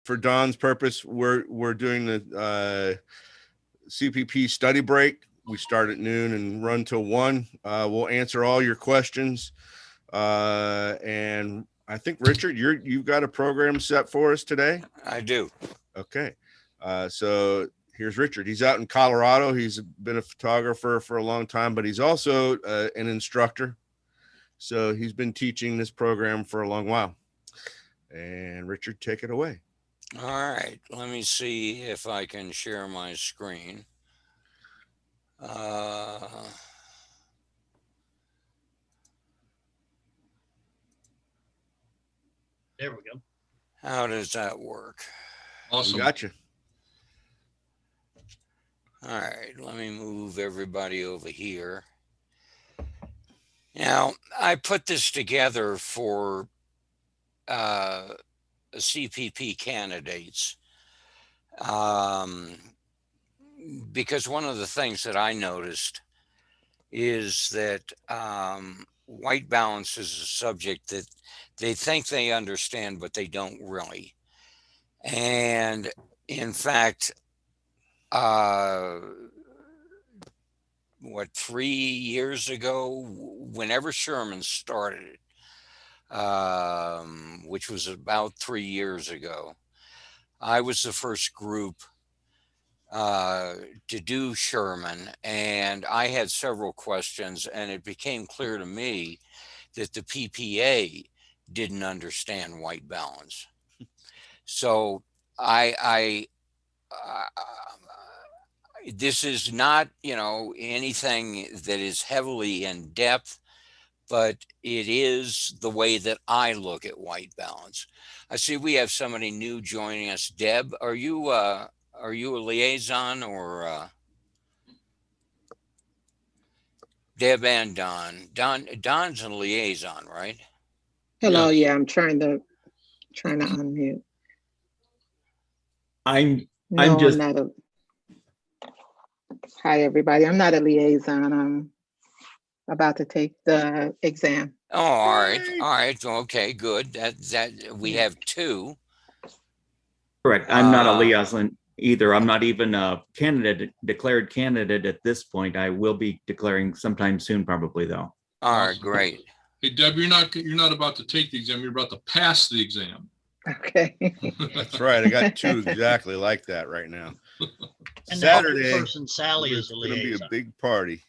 for Don's purpose, we're doing the CPP Study Break. We start at noon and run till 1. We'll answer all your questions. And I think, Richard, you've got a program set for us today. I do. Okay. So here's Richard. He's out in Colorado. He's been a photographer for a long time, but he's also an instructor. So he's been teaching this program for a long while. And Richard, take it away. All right. Let me see if I can share my screen. There we go. How does that work? Awesome. We got you. All right. Let me move everybody over here. Now, I put this together for CPP candidates because one of the things that I noticed is that white balance is a subject that they think they understand, but they don't really. And in fact, 3 years ago, whenever Sherman started, which was about 3 years ago, I was the first group to do Sherman, and I had several questions, and it became clear to me that the PPA didn't understand white balance. So this is not, anything that is heavily in depth, but it is the way that I look at white balance. I see we have somebody new joining us. Deb, are you a liaison or Deb and Don? Don's a liaison, right? Hello, yeah, I'm trying to unmute. I'm just. Hi, everybody. I'm not a liaison. I'm about to take the exam. Oh, all right. Okay, good. That we have 2. Correct. I'm not a liaison either. I'm not even a declared candidate at this point. I will be declaring sometime soon, probably, though. All right, great. Hey, Deb, you're not about to take the exam. You're about to pass the exam. Okay. That's right. I got 2 exactly like that right now. And Saturday, the person Sally is a liaison. It's going to be a big party.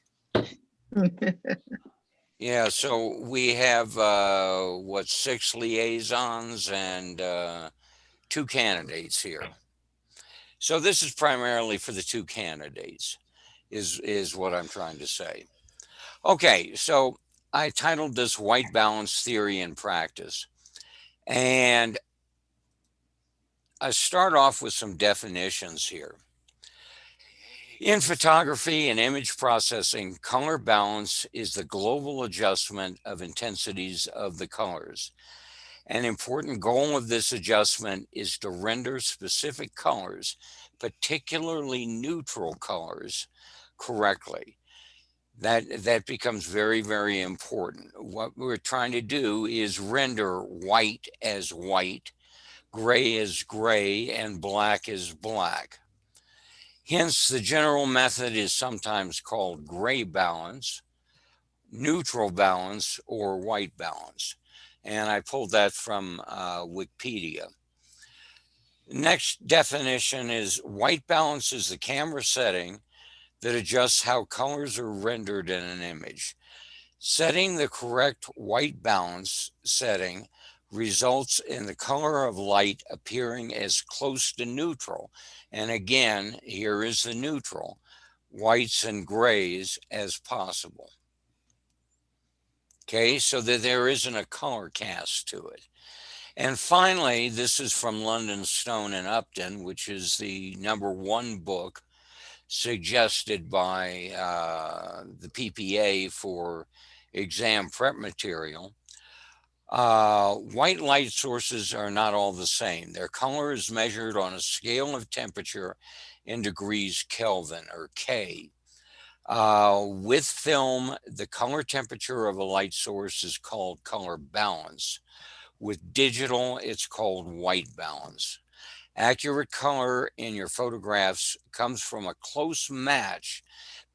Yeah, so we have 6 liaisons and 2 candidates here. So this is primarily for the 2 candidates, is what I'm trying to say. Okay, so I titled this White Balance Theory and Practice. And I start off with some definitions here. In photography and image processing, color balance is the global adjustment of intensities of the colors. An important goal of this adjustment is to render specific colors, particularly neutral colors, correctly. That becomes very, very important. What we're trying to do is render white as white, gray as gray, and black as black. Hence, the general method is sometimes called gray balance, neutral balance, or white balance. And I pulled that from Wikipedia. Next definition is white balance is the camera setting that adjusts how colors are rendered in an image. Setting the correct white balance setting results in the color of light appearing as close to neutral. And again, here is the neutral, whites and grays as possible. Okay, so that there isn't a color cast to it. And finally, this is from London, Stone, and Upton, which is the #1 book suggested by the PPA for exam prep material. White light sources are not all the same. Their color is measured on a scale of temperature in degrees Kelvin, or K. With film, the color temperature of a light source is called color balance. With digital, it's called white balance. Accurate color in your photographs comes from a close match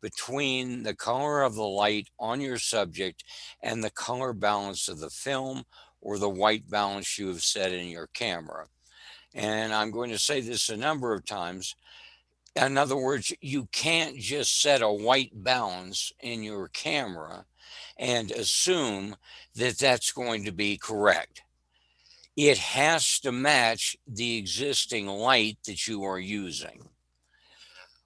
between the color of the light on your subject and the color balance of the film or the white balance you have set in your camera. And I'm going to say this a number of times. In other words, you can't just set a white balance in your camera and assume that that's going to be correct. It has to match the existing light that you are using.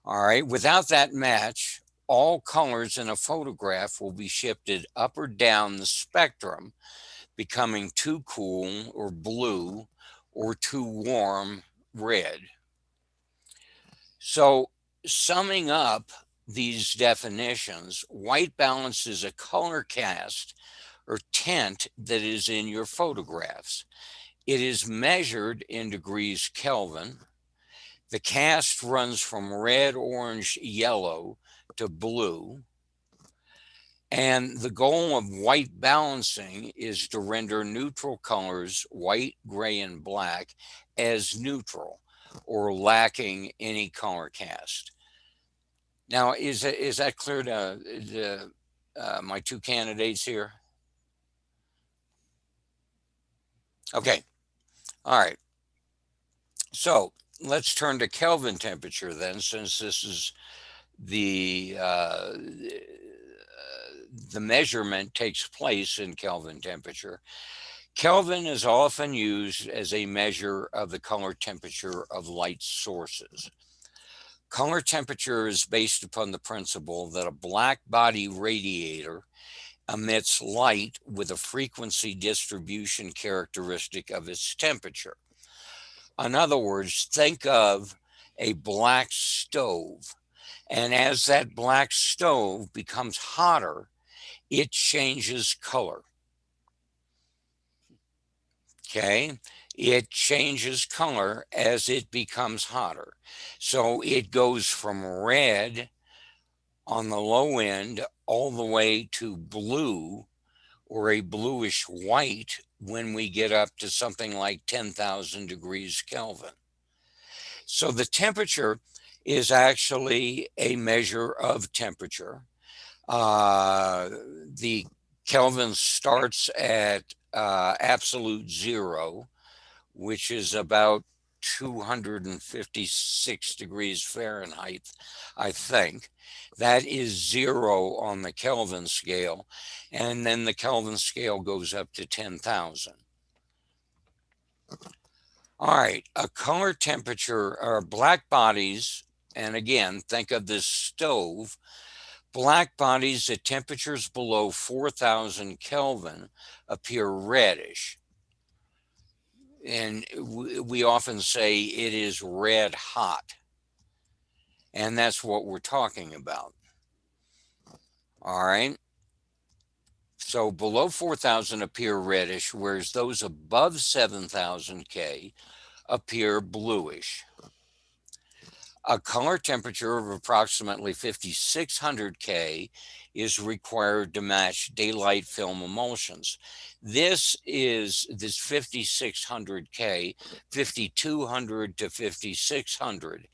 All right, without that match, all colors in a photograph will be shifted up or down the spectrum, becoming too cool or blue or too warm red. So, summing up these definitions, white balance is a color cast or tint that is in your photographs. It is measured in degrees Kelvin. The cast runs from red, orange, yellow to blue. And the goal of white balancing is to render neutral colors, white, gray, and black, as neutral or lacking any color cast. Now, is that clear to my two candidates here? Okay. All right. So let's turn to Kelvin temperature then, since this is the measurement takes place in Kelvin temperature. Kelvin is often used as a measure of the color temperature of light sources. Color temperature is based upon the principle that a black body radiator emits light with a frequency distribution characteristic of its temperature. In other words, think of a black stove, and as that black stove becomes hotter, it changes color. Okay, it changes color as it becomes hotter. So it goes from red on the low end all the way to blue or a bluish white when we get up to something like 10,000 degrees Kelvin. So the temperature is actually a measure of temperature. The Kelvin starts at absolute zero, which is about 256 degrees Fahrenheit, I think. That is zero on the Kelvin scale. And then the Kelvin scale goes up to 10,000. All right, a color temperature are black bodies. And again, think of this stove. Black bodies at temperatures below 4,000 Kelvin appear reddish. And we often say it is red hot. And that's what we're talking about. All right. So below 4,000 appear reddish, whereas those above 7,000 K appear bluish. A color temperature of approximately 5,600 K is required to match daylight film emulsions. This 5,600 K, 5,200 to 5,600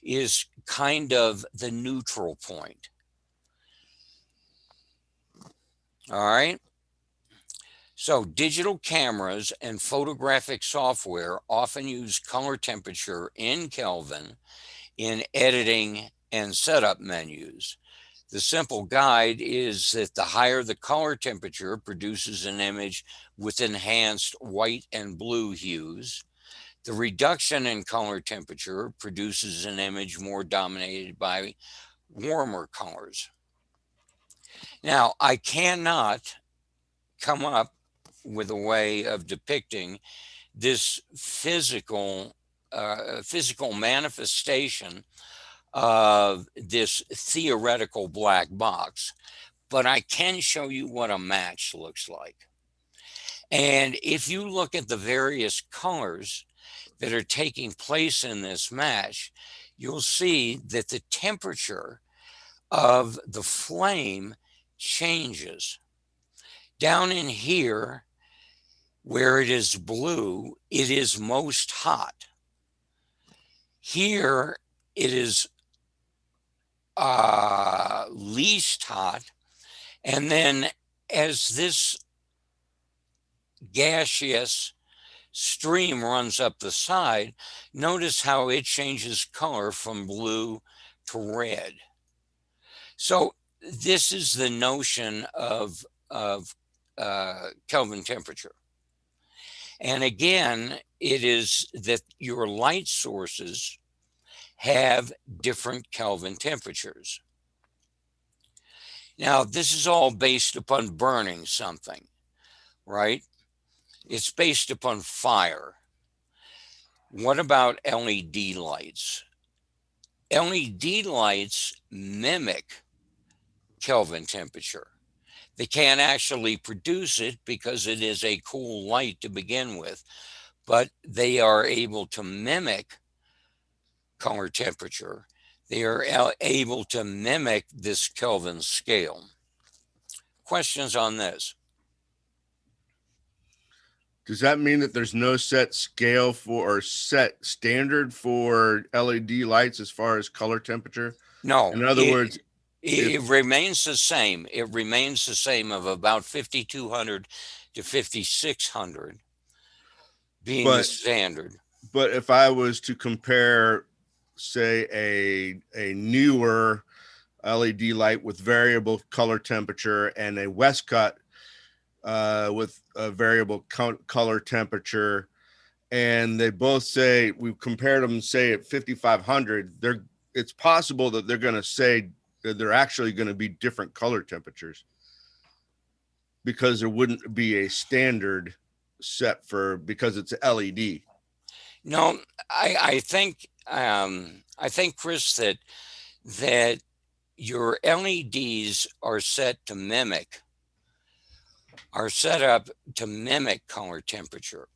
is kind of the neutral point. All right. So digital cameras and photographic software often use color temperature in Kelvin in editing and setup menus. The simple guide is that the higher the color temperature produces an image with enhanced white and blue hues. The reduction in color temperature produces an image more dominated by warmer colors. Now, I cannot come up with a way of depicting this physical manifestation of this theoretical black box, but I can show you what a match looks like. And if you look at the various colors that are taking place in this match, you'll see that the temperature of the flame changes. Down in here, where it is blue, it is most hot. Here it is least hot. And then as this gaseous stream runs up the side, notice how it changes color from blue to red. So this is the notion of Kelvin temperature. And again, it is that your light sources have different Kelvin temperatures. Now, this is all based upon burning something, right? It's based upon fire. What about LED lights? LED lights mimic Kelvin temperature. They can't actually produce it because it is a cool light to begin with, but they are able to mimic color temperature. They are able to mimic this Kelvin scale. Questions on this? Does that mean that there's no set scale for or set standard for LED lights as far as color temperature? No. In other words, it remains the same. It remains the same of about 5,200 to 5,600 being the standard. But if I was to compare, say, a newer LED light with variable color temperature and a Westcott with a variable color temperature, and they both say, we've compared them, say at 5,500, it's possible that they're going to say that they're actually going to be different color temperatures because there wouldn't be a standard set because it's LED. No, I think Chris, that your LEDs are set up to mimic color temperature.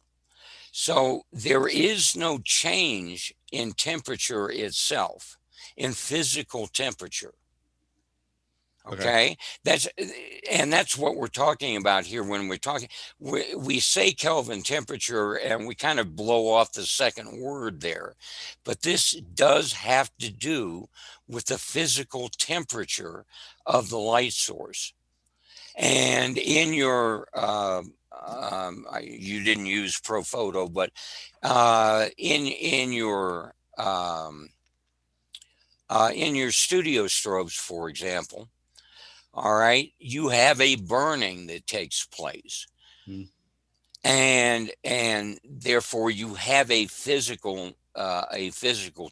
So there is no change in temperature itself, in physical temperature. Okay. That's what we're talking about here when we're talking. We say Kelvin temperature and we kind of blow off the second word there, but this does have to do with the physical temperature of the light source. And in your you didn't use Profoto, but in your studio strobes, for example, all right, you have a burning that takes place. And therefore you have a physical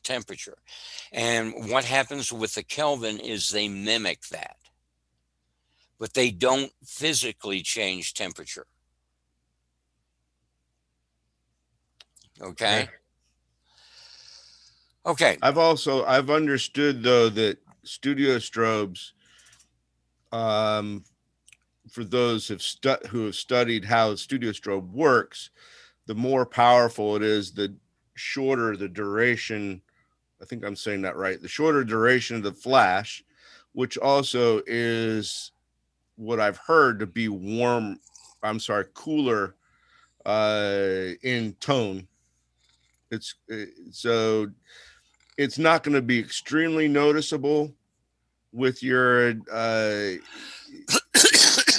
temperature. And what happens with the Kelvin is they mimic that, but they don't physically change temperature. Okay. Okay. I've understood though that studio strobes, for those who have studied how studio strobe works, the more powerful it is, the shorter the duration. I think I'm saying that right. The shorter duration of the flash, which also is what I've heard to be cooler in tone. So it's not going to be extremely noticeable with your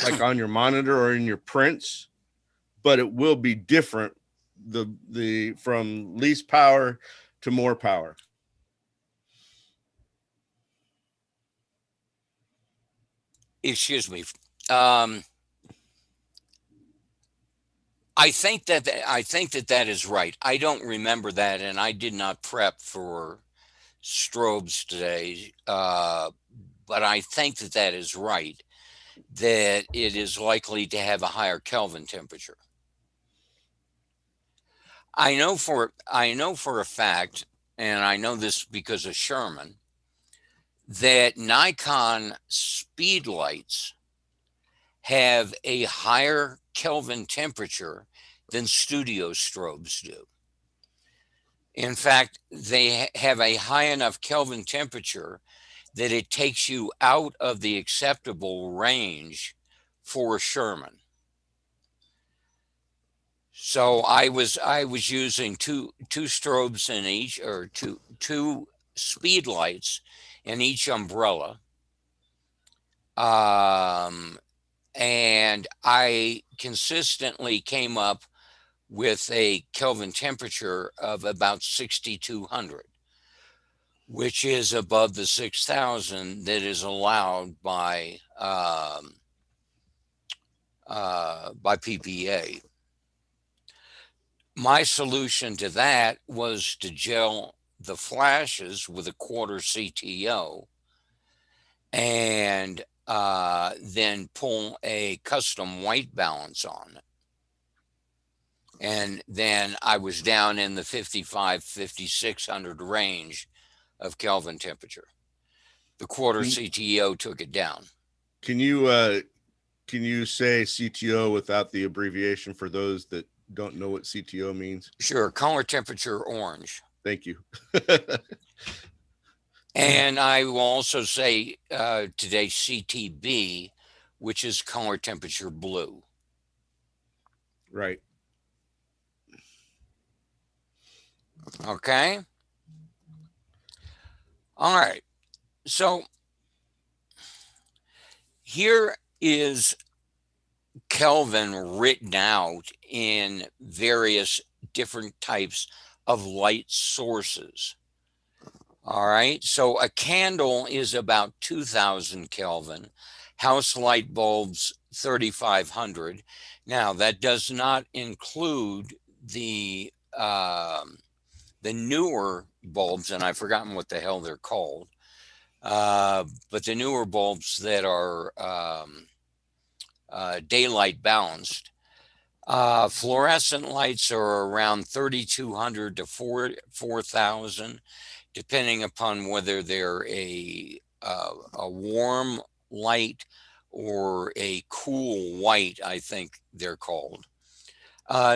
like on your monitor or in your prints, but it will be different the from least power to more power. Excuse me. I think that is right. I don't remember that, and I did not prep for strobes today, but I think that is right, that it is likely to have a higher Kelvin temperature. I know for a fact, and I know this because of Sherman, that Nikon speed lights have a higher Kelvin temperature than studio strobes do. In fact, they have a high enough Kelvin temperature that it takes you out of the acceptable range for Sherman. So I was using two strobes in each, or two speed lights in each umbrella. And I consistently came up with a Kelvin temperature of about 6,200, which is above the 6,000 that is allowed by PPA. My solution to that was to gel the flashes with a quarter CTO and then pull a custom white balance on it. And then I was down in the 5,600 range of Kelvin temperature. The quarter CTO took it down. Can you say CTO without the abbreviation for those that don't know what CTO means? Sure, color temperature orange. Thank you. And I will also say today CTB, which is color temperature blue. Right. Okay. All right. So here is Kelvin written out in various different types of light sources. All right. So a candle is about 2,000 Kelvin. House light bulbs, 3,500. Now that does not include the newer bulbs, and I've forgotten what the hell they're called. But the newer bulbs that are daylight balanced. Fluorescent lights are around 3,200 to 4,000, depending upon whether they're a warm light or a cool white, I think they're called.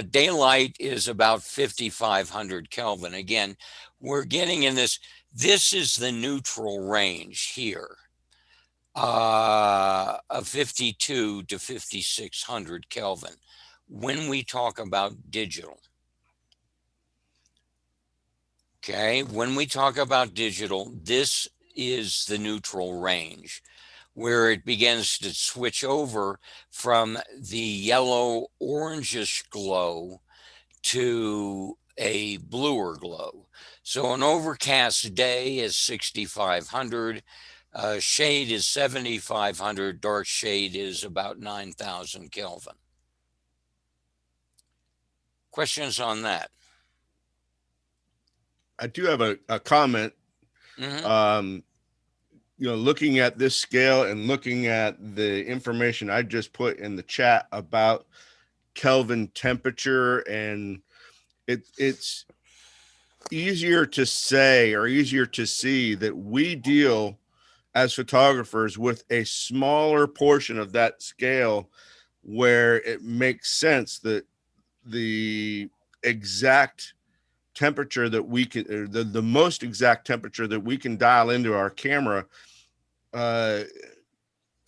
Daylight is about 5,500 Kelvin. Again, we're getting in this. This is the neutral range here of 52 to 5,600 Kelvin when we talk about digital. Okay, when we talk about digital, this is the neutral range where it begins to switch over from the yellow orangish glow to a bluer glow. So an overcast day is 6,500, shade is 7,500, dark shade is about 9,000 Kelvin. Questions on that? I do have a comment. Mm-hmm. Looking at this scale and looking at the information I just put in the chat about Kelvin temperature, and it's easier to say or easier to see that we deal as photographers with a smaller portion of that scale, where it makes sense that the exact temperature that we can, or the most exact temperature that we can dial into our camera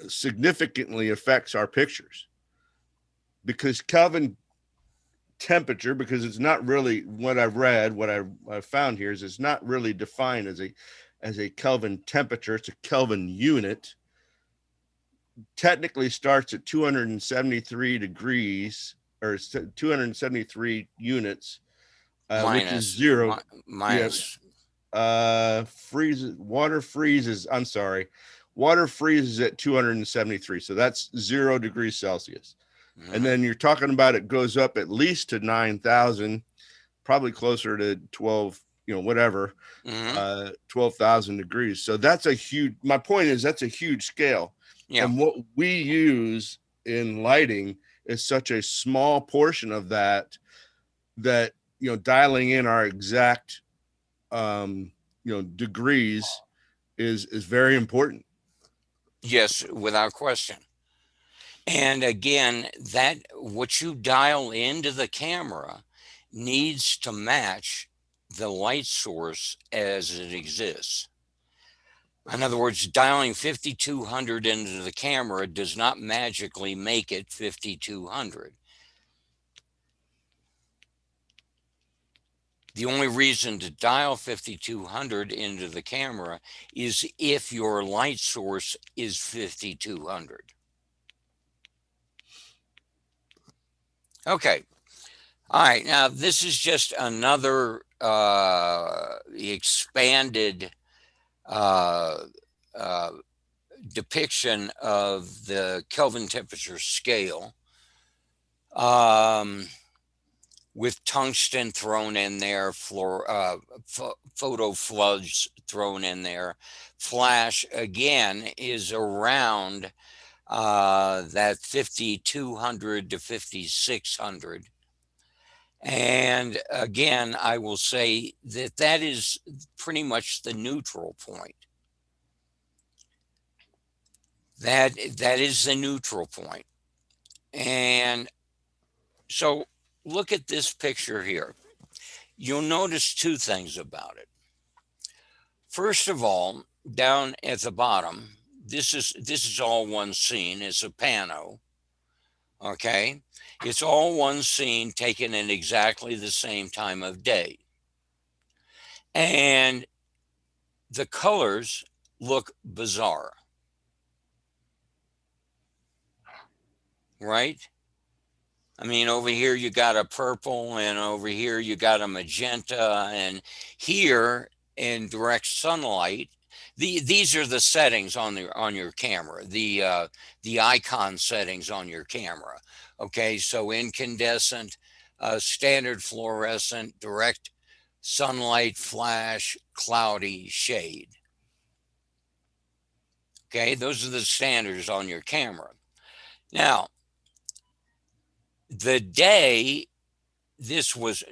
significantly affects our pictures. Because Kelvin temperature, because it's not really what I've read, what I found here is it's not really defined as a Kelvin temperature. It's a Kelvin unit. Technically starts at 273 degrees or 273 units, which is zero. Minus. Freezes. Water freezes. I'm sorry. Water freezes at 273. So that's 0 degrees Celsius. Mm-hmm. And then you're talking about it goes up at least to 9,000, probably closer to 12, whatever, Mm-hmm. 12,000 degrees. So that's a huge, my point is that's a huge scale. Yeah. And what we use in lighting is such a small portion of that, dialing in our exact, degrees is very important. Yes, without question. And again, that what you dial into the camera needs to match the light source as it exists. In other words, dialing 5,200 into the camera does not magically make it 5,200. The only reason to dial 5200 into the camera is if your light source is 5200. Okay. All right. Now, this is just another expanded depiction of the Kelvin temperature scale. With tungsten thrown in there, photo floods thrown in there. Flash, again, is around that 5200 to 5600. And again, I will say that that is pretty much the neutral point. That is the neutral point. And so look at this picture here. You'll notice two things about it. First of all, down at the bottom, this is all one scene. It's a pano. Okay. It's all one scene taken at exactly the same time of day. And the colors look bizarre. Right? I mean, over here you got a purple, and over here you got a magenta, and here in direct sunlight, these are the settings on your camera, the icon settings on your camera. Okay, so incandescent, standard fluorescent, direct sunlight, flash, cloudy, shade. Okay, those are the standards on your camera. Now, the day this was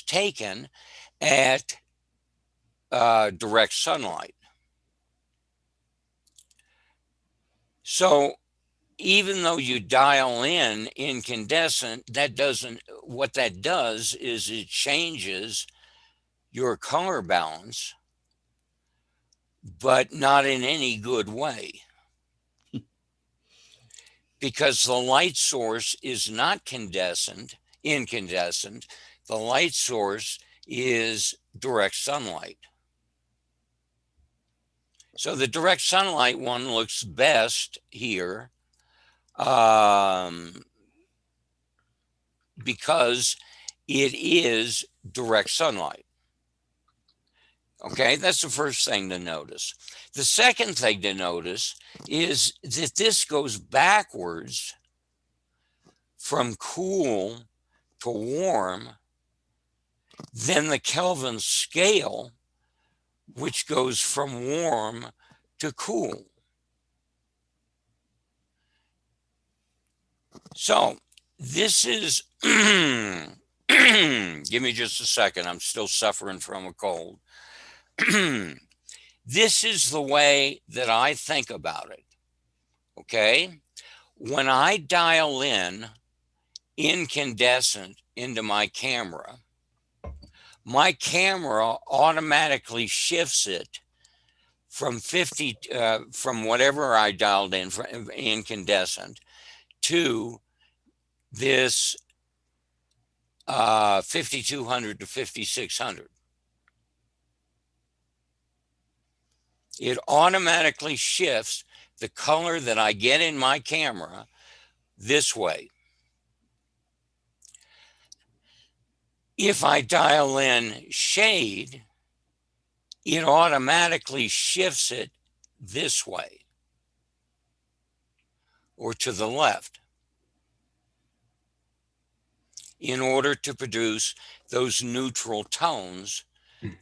taken at direct sunlight. So even though you dial in incandescent, what that does is it changes your color balance, but not in any good way. Because the light source is not incandescent. The light source is direct sunlight. So the direct sunlight one looks best here because it is direct sunlight. Okay, that's the first thing to notice. The second thing to notice is that this goes backwards from cool to warm, then the Kelvin scale, which goes from warm to cool. So this is, give me just a second, I'm still suffering from a cold. This is the way that I think about it, okay? When I dial in incandescent into my camera automatically shifts it from from whatever I dialed in for incandescent to this 5200 to 5600. It automatically shifts the color that I get in my camera this way. If I dial in shade, it automatically shifts it this way or to the left in order to produce those neutral tones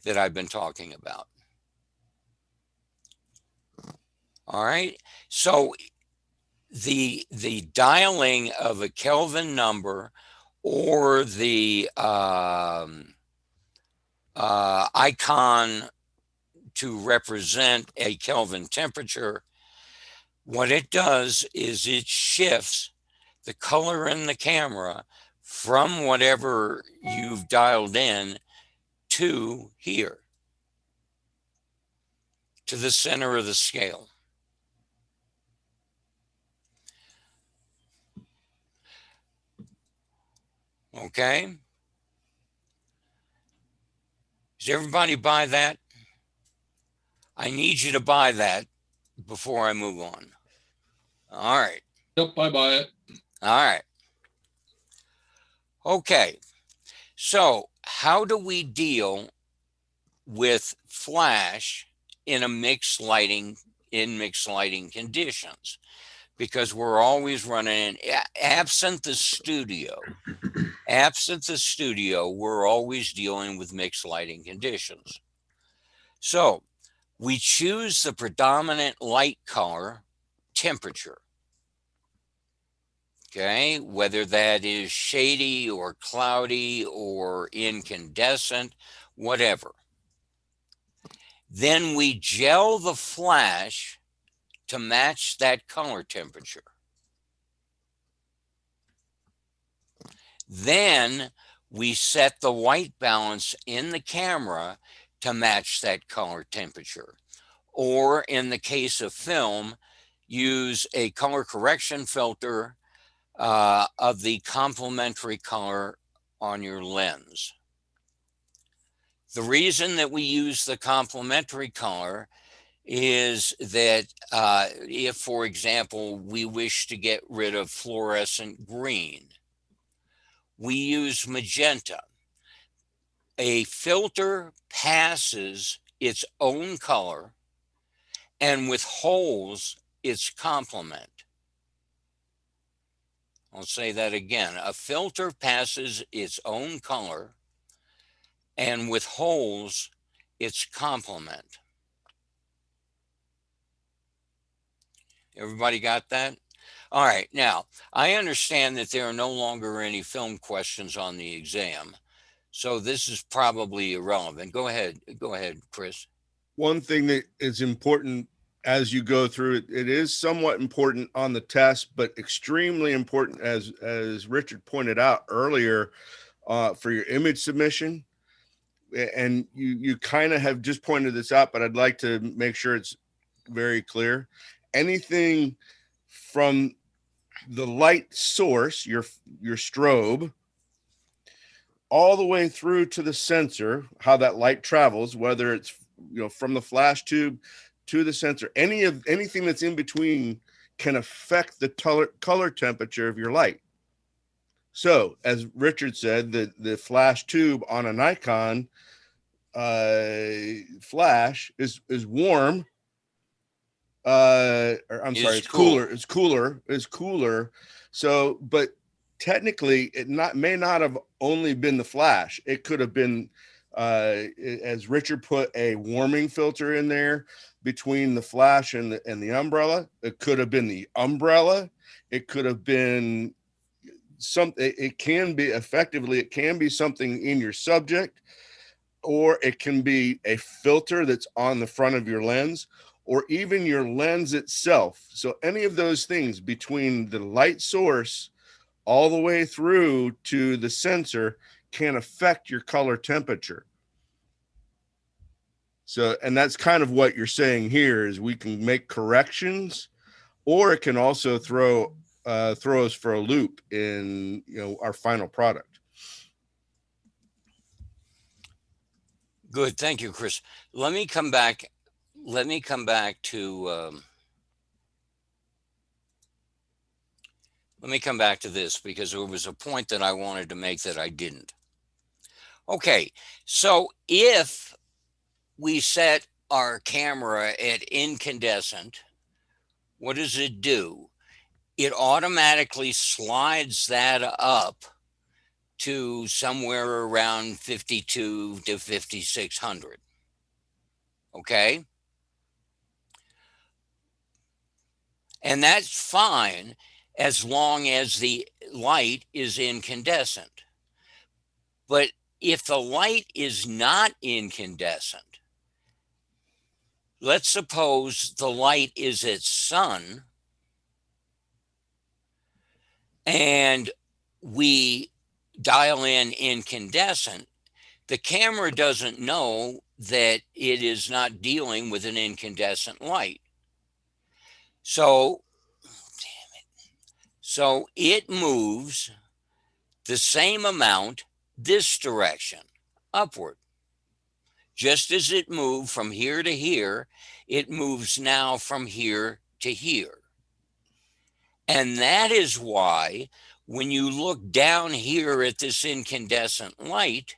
that I've been talking about. All right. So the dialing of a Kelvin number or the icon to represent a Kelvin temperature, what it does is it shifts the color in the camera from whatever you've dialed in to here, to the center of the scale. Okay. Does everybody buy that? I need you to buy that before I move on. All right. Yep, I buy it. All right. Okay. So how do we deal with flash in mixed lighting conditions? Because we're always running absent the studio, we're always dealing with mixed lighting conditions. So we choose the predominant light color temperature. Okay, whether that is shady or cloudy or incandescent, whatever. Then we gel the flash to match that color temperature. Then we set the white balance in the camera to match that color temperature. Or in the case of film, use a color correction filter of the complementary color on your lens. The reason that we use the complementary color is that if, for example, we wish to get rid of fluorescent green, we use magenta. A filter passes its own color and withholds its complement. I'll say that again. A filter passes its own color and withholds its complement. Everybody got that? All right. Now, I understand that there are no longer any film questions on the exam, so this is probably irrelevant. Go ahead, Chris. One thing that is important as you go through it, it is somewhat important on the test, but extremely important, as Richard pointed out earlier, for your image submission. And you kind of have just pointed this out, but I'd like to make sure it's very clear. Anything from the light source, your strobe, all the way through to the sensor, how that light travels, whether it's from the flash tube to the sensor, anything that's in between can affect the color temperature of your light. So, as Richard said, the flash tube on a Nikon flash is warm. It's cooler. So, but technically, it may not have only been the flash. It could have been, as Richard put, a warming filter in there between the flash and the umbrella. It could have been the umbrella. It could have been something. It can be something in your subject, or it can be a filter that's on the front of your lens, or even your lens itself. So any of those things between the light source all the way through to the sensor can affect your color temperature. So, and that's kind of what you're saying here, is we can make corrections, or it can also throw us for a loop in our final product. Good, thank you, Chris. Let me come back to this, because there was a point that I wanted to make that I didn't. Okay, so if we set our camera at incandescent, what does it do? It automatically slides that up to somewhere around 52 to 5600. Okay? And that's fine as long as the light is incandescent. But if the light is not incandescent, let's suppose the light is at sun, and we dial in incandescent, the camera doesn't know that it is not dealing with an incandescent light. So it moves the same amount this direction, upward. Just as it moved from here to here, it moves now from here to here. And that is why when you look down here at this incandescent light,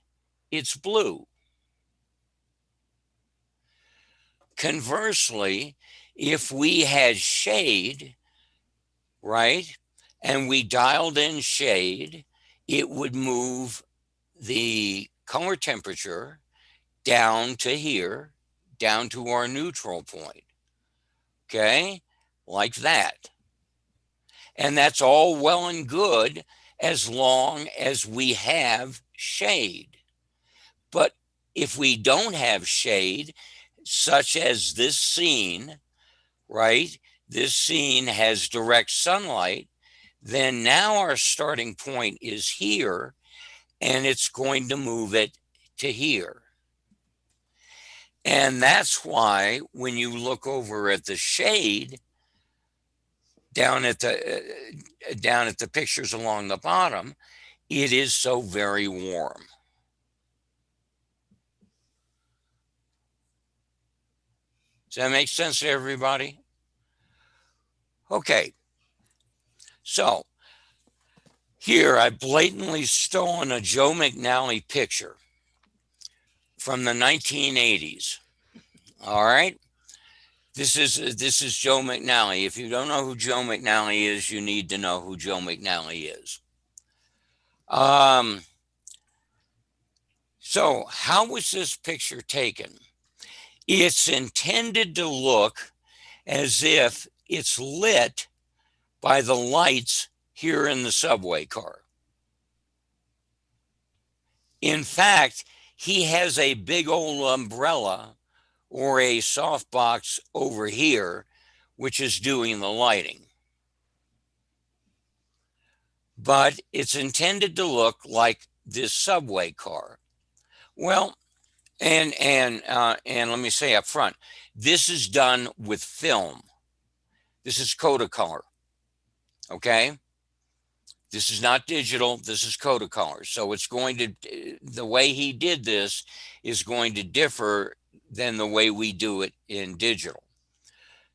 it's blue. Conversely, if we had shade, right, and we dialed in shade, it would move the color temperature down to here, down to our neutral point. Okay, like that. And that's all well and good as long as we have shade. But if we don't have shade, such as this scene, right? This scene has direct sunlight, then now our starting point is here, and it's going to move it to here. And that's why when you look over at the shade, down at the pictures along the bottom, it is so very warm. Does that make sense to everybody? Okay. So here I blatantly stolen a Joe McNally picture from the 1980s. All right. This is Joe McNally. If you don't know who Joe McNally is, you need to know who Joe McNally is. So how was this picture taken? It's intended to look as if it's lit by the lights here in the subway car. In fact, he has a big old umbrella or a softbox over here, which is doing the lighting. But it's intended to look like this subway car. Well, and let me say up front, this is done with film. This is Kodacolor. Okay? This is not digital. This is Kodacolor. So it's going to, the way he did this is going to differ than the way we do it in digital.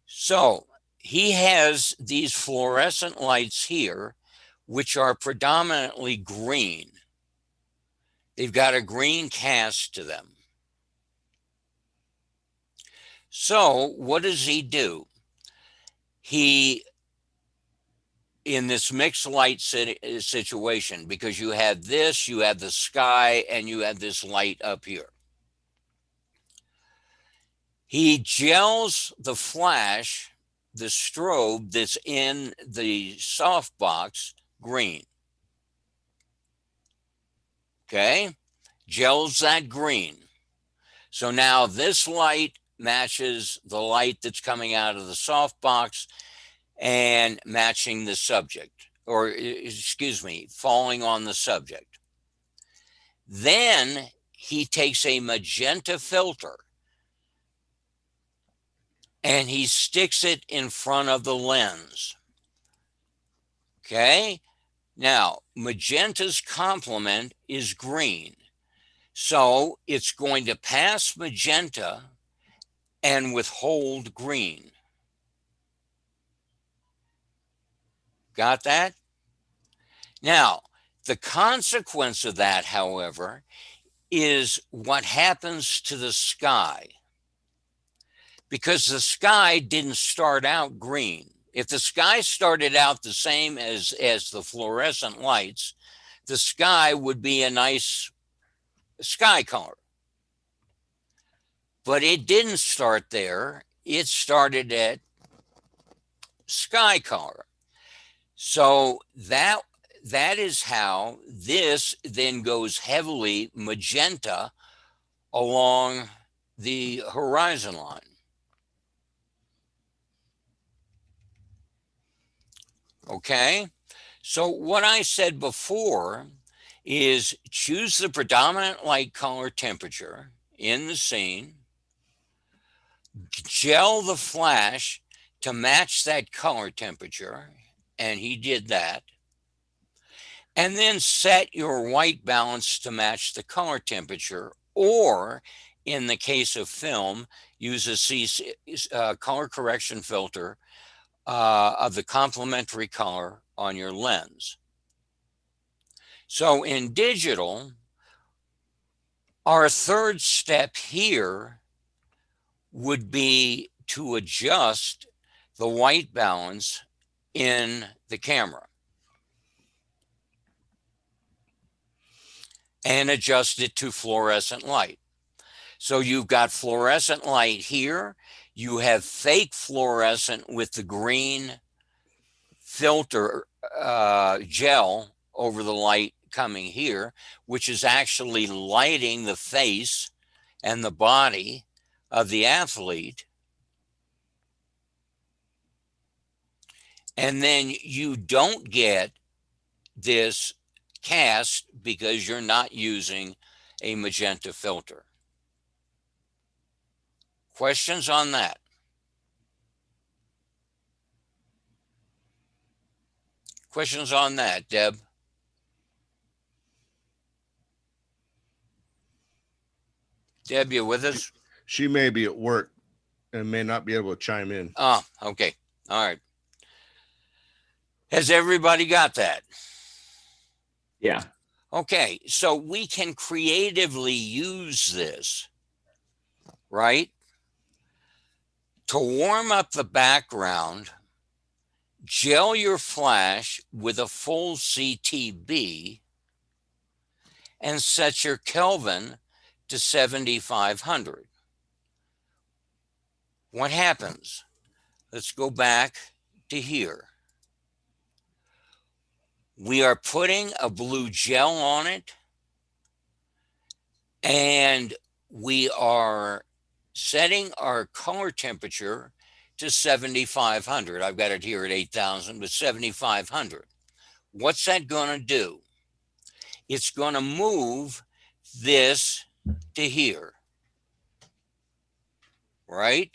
So he has these fluorescent lights here, which are predominantly green. They've got a green cast to them. So what does he do? He, in this mixed light situation, because you have this, you have the sky, and you have this light up here. He gels the flash, the strobe that's in the softbox green. Okay, gels that green. So now this light matches the light that's coming out of the softbox and matching the subject, or excuse me, falling on the subject. Then he takes a magenta filter and he sticks it in front of the lens. Okay, now magenta's complement is green. So it's going to pass magenta and withhold green. Got that? Now, the consequence of that, however, is what happens to the sky. Because the sky didn't start out green. If the sky started out the same as the fluorescent lights, the sky would be a nice sky color. But it didn't start there. It started at sky color. So that is how this then goes heavily magenta along the horizon line. Okay, so what I said before is choose the predominant light color temperature in the scene, gel the flash to match that color temperature, and he did that, and then set your white balance to match the color temperature, or in the case of film, use a color correction filter of the complementary color on your lens. So in digital, our third step here would be to adjust the white balance in the camera and adjust it to fluorescent light. So you've got fluorescent light here. You have fake fluorescent with the green filter gel over the light coming here, which is actually lighting the face and the body of the athlete. And then you don't get this cast because you're not using a magenta filter. Questions on that? Questions on that, Deb? Deb, you with us? She may be at work and may not be able to chime in. Oh, okay. All right. Has everybody got that? Yeah. Okay, so we can creatively use this, right? To warm up the background, gel your flash with a full CTB and set your Kelvin to 7,500. What happens? Let's go back to here. We are putting a blue gel on it, and we are setting our color temperature to 7,500. I've got it here at 8,000, but 7,500. What's that going to do? It's going to move this to here, right?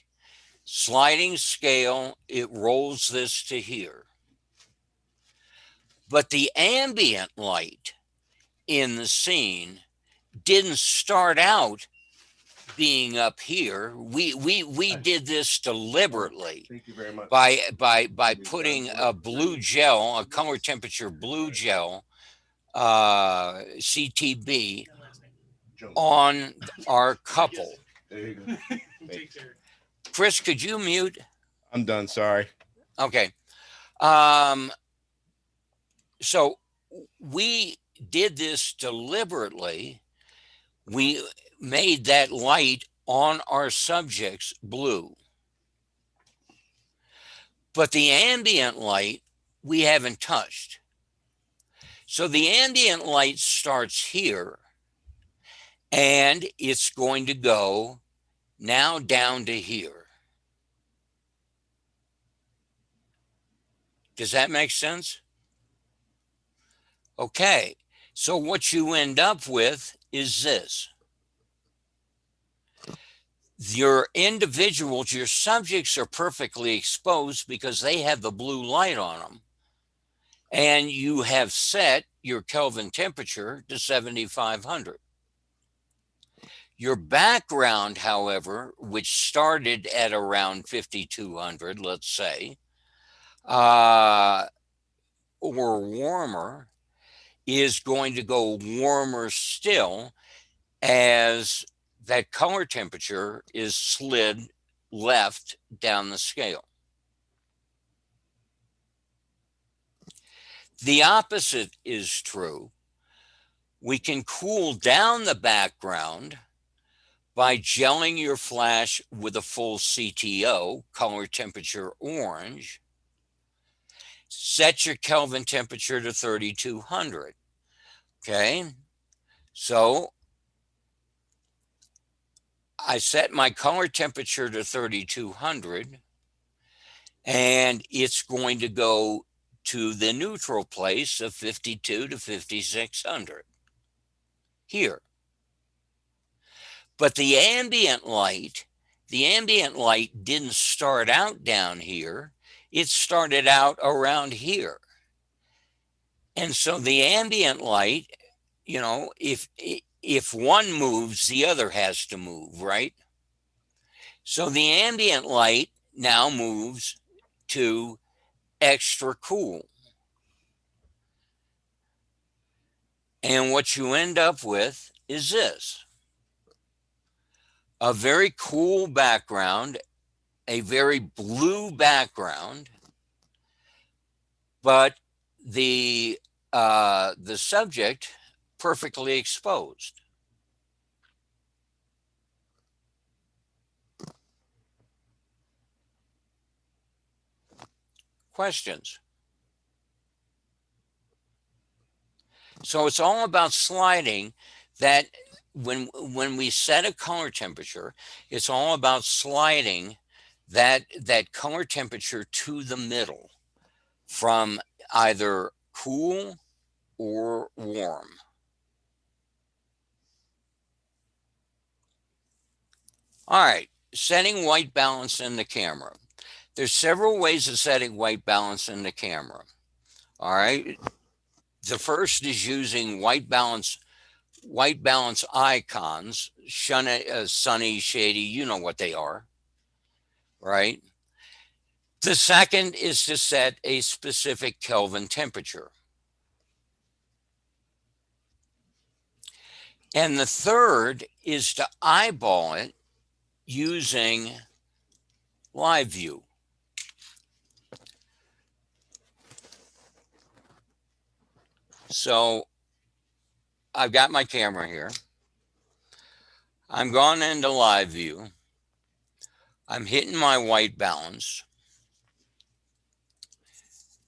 Sliding scale, it rolls this to here. But the ambient light in the scene didn't start out being up here. We did this deliberately. Thank you very much. By putting a blue gel, a color temperature blue gel, CTB on our couple. There you go. Chris, could you mute? I'm done. Sorry. Okay. So we did this deliberately. We made that light on our subjects blue. But the ambient light we haven't touched. So the ambient light starts here, and it's going to go now down to here. Does that make sense? Okay, so what you end up with is this. Your individuals, your subjects are perfectly exposed because they have the blue light on them. And you have set your Kelvin temperature to 7,500. Your background, however, which started at around 5,200, let's say, or warmer, is going to go warmer still as that color temperature is slid left down the scale. The opposite is true. We can cool down the background by gelling your flash with a full CTO, color temperature orange. Set your Kelvin temperature to 3,200. Okay, so I set my color temperature to 3,200, and it's going to go to the neutral place of 52 to 5,600 here. But the ambient light didn't start out down here. It started out around here. And so the ambient light, you know, if if one moves, the other has to move, right? So the ambient light now moves to extra cool. And what you end up with is this: a very cool background, a very blue background, but the subject perfectly exposed. Questions? So it's all about sliding that. When we set a color temperature, it's all about sliding that color temperature to the middle, from either cool or warm. All right, setting white balance in the camera. There's several ways of setting white balance in the camera. All right. The first is using white balance icons, sunny, shady, you know what they are, right? The second is to set a specific Kelvin temperature. And the third is to eyeball it using live view. So I've got my camera here. I'm going into live view. I'm hitting my white balance.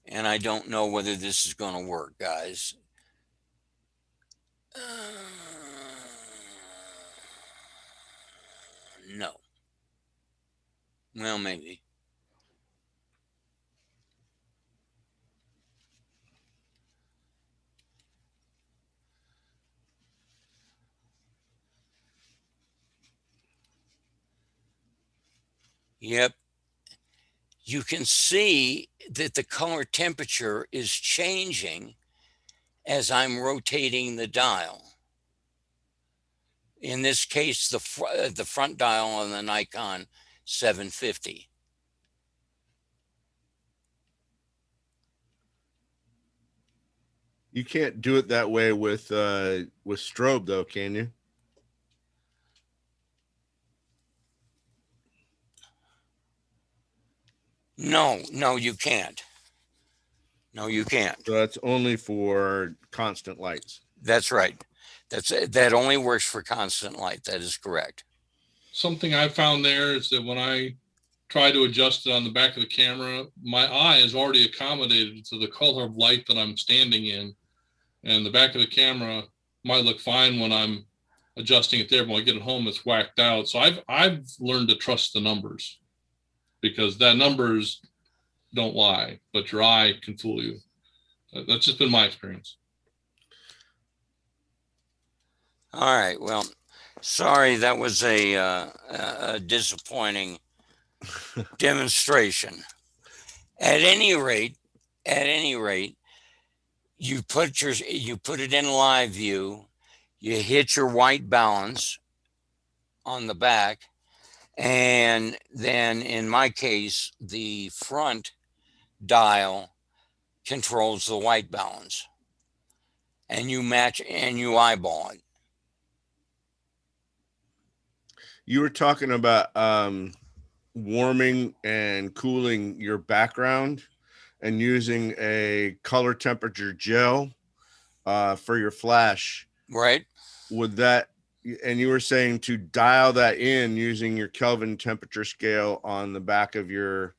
And I don't know whether this is going to work, guys. No. Well, maybe. Yep. You can see that the color temperature is changing as I'm rotating the dial. In this case, the front dial on the Nikon 750. You can't do it that way with strobe though, can you? No, you can't. No, you can't. So that's only for constant lights. That's right. That only works for constant light. That is correct. Something I found there is that when I try to adjust it on the back of the camera, my eye is already accommodated to the color of light that I'm standing in. And the back of the camera might look fine when I'm adjusting it there, but when I get it home, it's whacked out. So I've learned to trust the numbers, because that numbers don't lie, but your eye can fool you. That's just been my experience. All right. Well, sorry, that was a disappointing demonstration. At any rate, you put it in live view. You hit your white balance on the back, and then in my case, the front dial controls the white balance, and you match and you eyeball it. You were talking about warming and cooling your background and using a color temperature gel for your flash. Right. Would that, and you were saying to dial that in using your Kelvin temperature scale on the back of your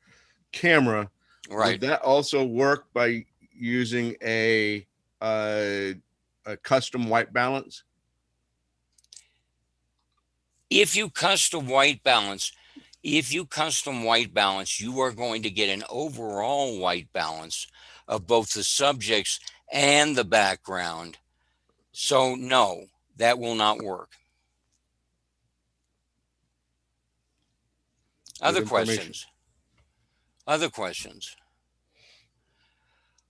camera. Right. Would that also work by using a custom white balance? If you custom white balance, you are going to get an overall white balance of both the subjects and the background. So no, that will not work. Other questions?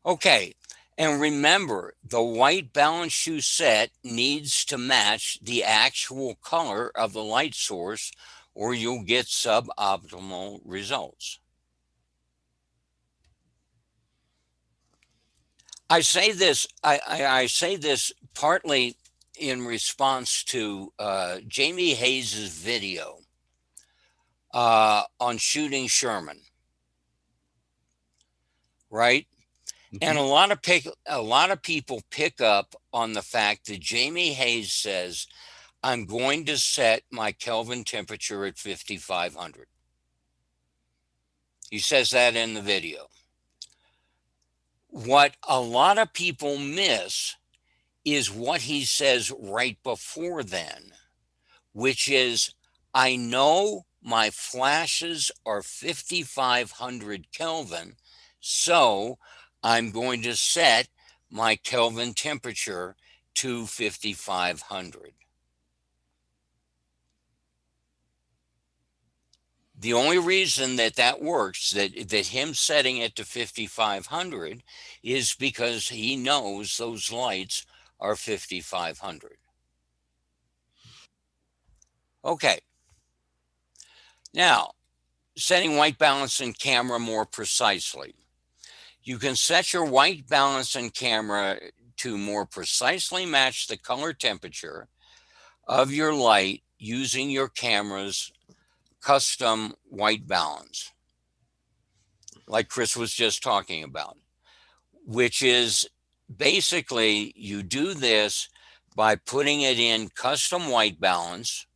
Okay. And remember, the white balance you set needs to match the actual color of the light source, or you'll get suboptimal results. I say this partly in response to Jamie Hayes's video on shooting Sherman, right? And a lot of people pick up on the fact that Jamie Hayes says, I'm going to set my Kelvin temperature at 5,500. He says that in the video. What a lot of people miss is what he says right before then, which is, I know my flashes are 5,500 Kelvin, so I'm going to set my Kelvin temperature to 5,500. The only reason that works, that him setting it to 5,500, is because he knows those lights are 5,500. Okay. Now, setting white balance in camera more precisely. You can set your white balance in camera to more precisely match the color temperature of your light using your camera's custom white balance, like Chris was just talking about, which is basically you do this by putting it in custom white balance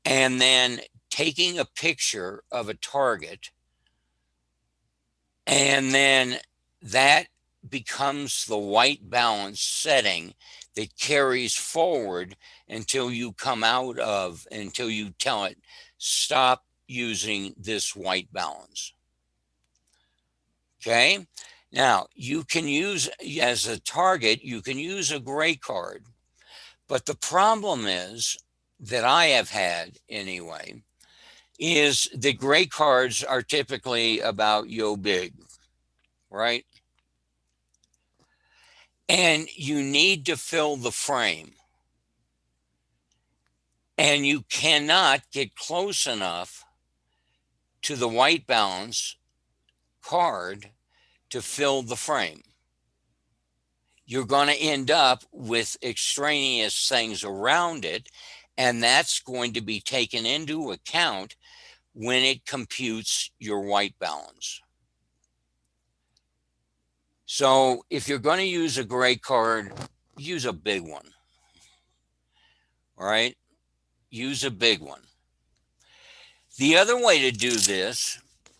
and then taking a picture of a target, and then that becomes the white balance setting that carries forward until you tell it, stop using this white balance. Okay. Now you can use, as a target, you can use a gray card, but the problem is, that I have had anyway, is the gray cards are typically about yo big, right? And you need to fill the frame. And you cannot get close enough to the white balance card to fill the frame. You're going to end up with extraneous things around it, and that's going to be taken into account when it computes your white balance. So if you're going to use a gray card, use a big one. All right? Use a big one. The other way to do this.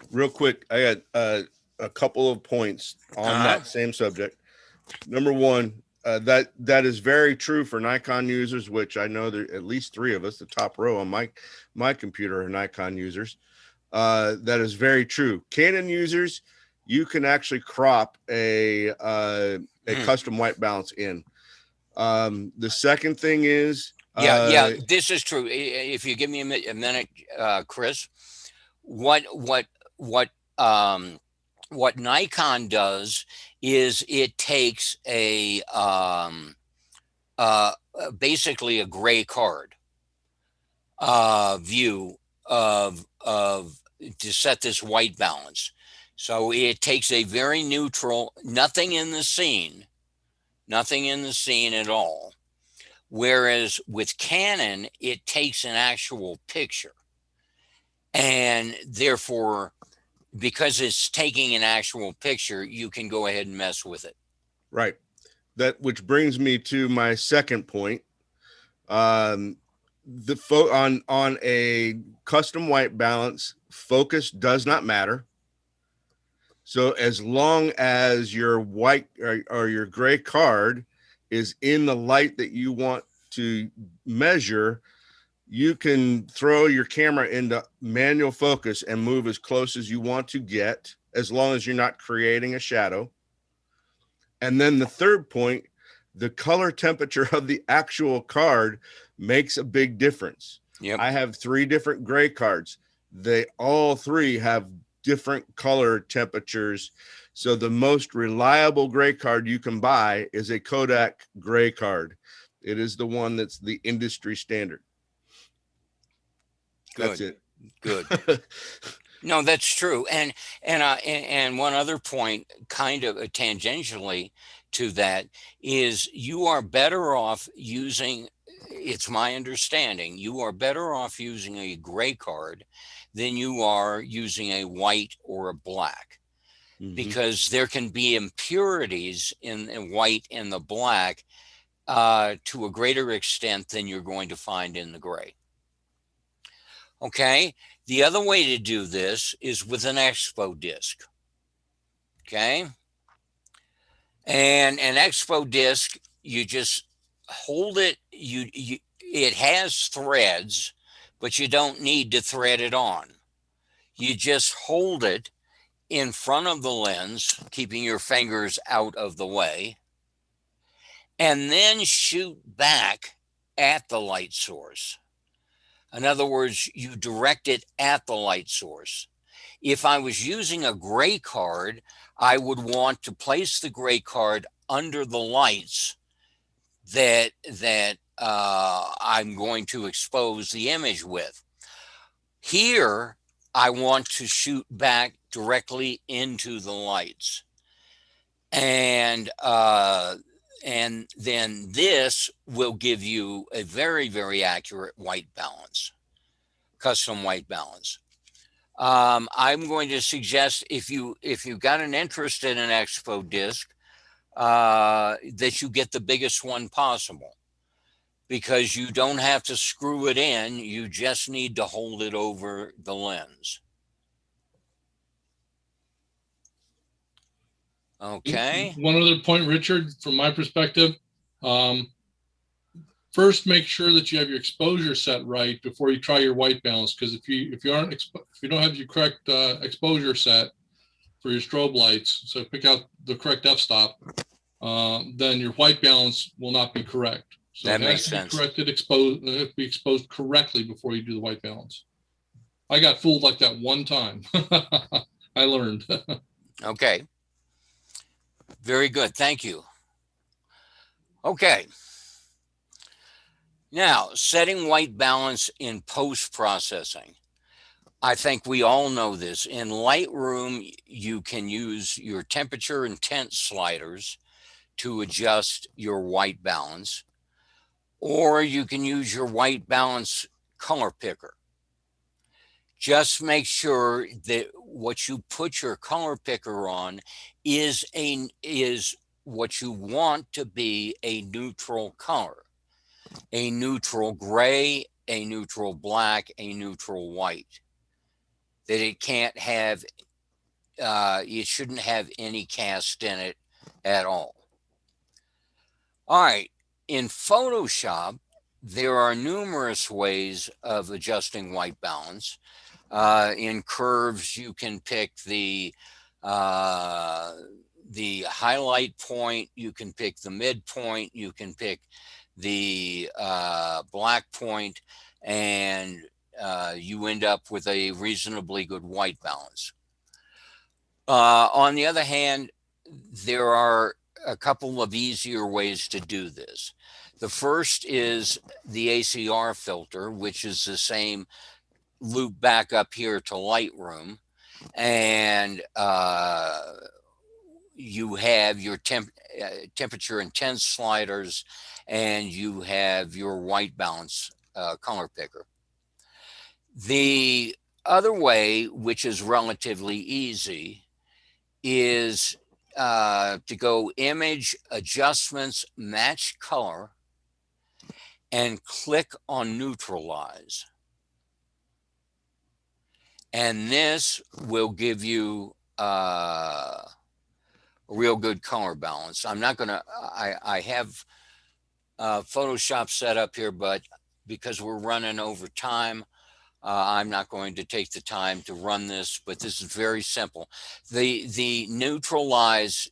Real quick, I got a couple of points on that same subject. Number one, that is very true for Nikon users, which I know there at least three of us, the top row on my computer, are Nikon users. That is very true. Canon users, you can actually crop a custom white balance in. The second thing is, yeah, this is true. If you give me a minute, Chris, what Nikon does is it takes a basically a gray card view of to set this white balance. So it takes a very neutral, nothing in the scene at all. Whereas with Canon, it takes an actual picture. And therefore, because it's taking an actual picture, you can go ahead and mess with it. Right. That, which brings me to my second point. On a custom white balance, focus does not matter. So as long as your white or your gray card is in the light that you want to measure, you can throw your camera into manual focus and move as close as you want to get, as long as you're not creating a shadow. And then the third point, the color temperature of the actual card makes a big difference. Yep. I have 3 different gray cards. They all 3 have different color temperatures. So the most reliable gray card you can buy is a Kodak gray card. It is the one that's the industry standard. That's Good. it. Good. No, that's true. And one other point, kind of tangentially to that, is you are better off using, it's my understanding, you are better off using a gray card than you are using a white or a black, because there can be impurities in white and the black to a greater extent than you're going to find in the gray. Okay. The other way to do this is with an expo disc. Okay. And an expo disc, you just hold it. It has threads, but you don't need to thread it on. You just hold it in front of the lens, keeping your fingers out of the way, and then shoot back at the light source. In other words, you direct it at the light source. If I was using a gray card, I would want to place the gray card under the lights that I'm going to expose the image with. Here, I want to shoot back directly into the lights. And then this will give you a very, very accurate white balance, custom white balance. I'm going to suggest if you've got an interest in an expo disc, that you get the biggest one possible, because you don't have to screw it in. You just need to hold it over the lens. Okay. One other point, Richard, from my perspective, first make sure that you have your exposure set right before you try your white balance. Because if you don't have your correct exposure set for your strobe lights, so pick out the correct f-stop, then your white balance will not be correct. So That it makes has to sense. be exposed correctly before you do the white balance. I got fooled like that one time. I learned. Okay. Very good. Thank you. Okay. Now, setting white balance in post-processing. I think we all know this. In Lightroom, you can use your temperature intent sliders to adjust your white balance, or you can use your white balance color picker. Just make sure that what you put your color picker on is what you want to be a neutral color, a neutral gray, a neutral black, a neutral white. That it can't have, it shouldn't have any cast in it at all. All right, in Photoshop, there are numerous ways of adjusting white balance. In curves, you can pick the highlight point, you can pick the midpoint, you can pick the black point, and you end up with a reasonably good white balance. On the other hand, there are a couple of easier ways to do this. The first is the ACR filter, which is the same loop back up here to Lightroom, and you have your temperature intense sliders, and you have your white balance color picker. The other way, which is relatively easy, is to go image adjustments, match color, and click on neutralize. And this will give you a real good color balance. I'm not gonna, I have Photoshop set up here, but because we're running over time, I'm not going to take the time to run this, but this is very simple. The neutralize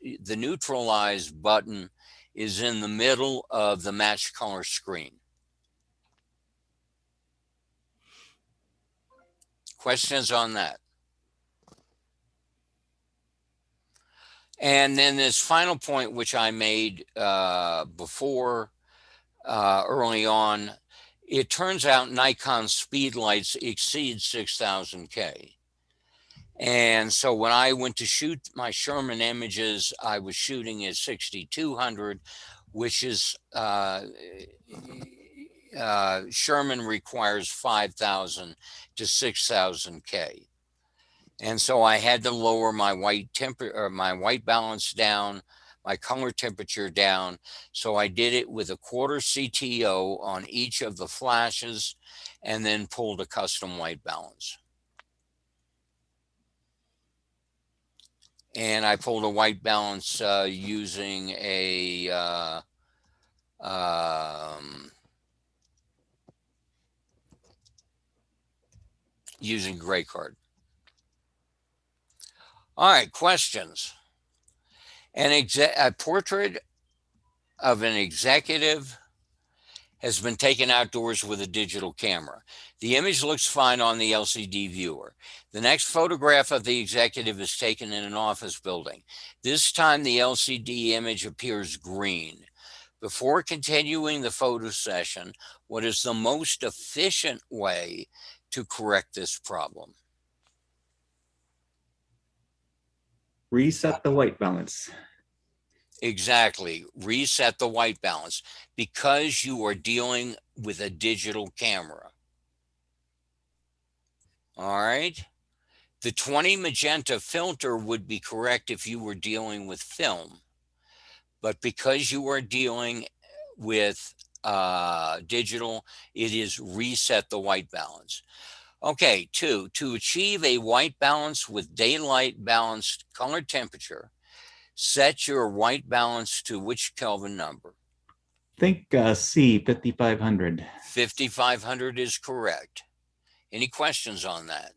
button is in the middle of the match color screen. Questions on that? And then this final point, which I made before early on, it turns out Nikon speed lights exceed 6,000 K. And so when I went to shoot my Sherman images, I was shooting at 6,200, which is Sherman requires 5,000 to 6,000 K. And so I had to lower my white balance down, my color temperature down. So I did it with a 1/4 CTO on each of the flashes and then pulled a custom white balance. And I pulled a white balance using a using gray card. All right, questions. A portrait of an executive has been taken outdoors with a digital camera. The image looks fine on the LCD viewer. The next photograph of the executive is taken in an office building. This time the LCD image appears green. Before continuing the photo session, what is the most efficient way to correct this problem? Reset the white balance. Exactly. Reset the white balance because you are dealing with a digital camera. All right. The 20 magenta filter would be correct if you were dealing with film. But because you are dealing with digital, it is reset the white balance. Okay, 2, to achieve a white balance with daylight balanced color temperature, set your white balance to which Kelvin number? Think C, 5,500. 5,500 is correct. Any questions on that?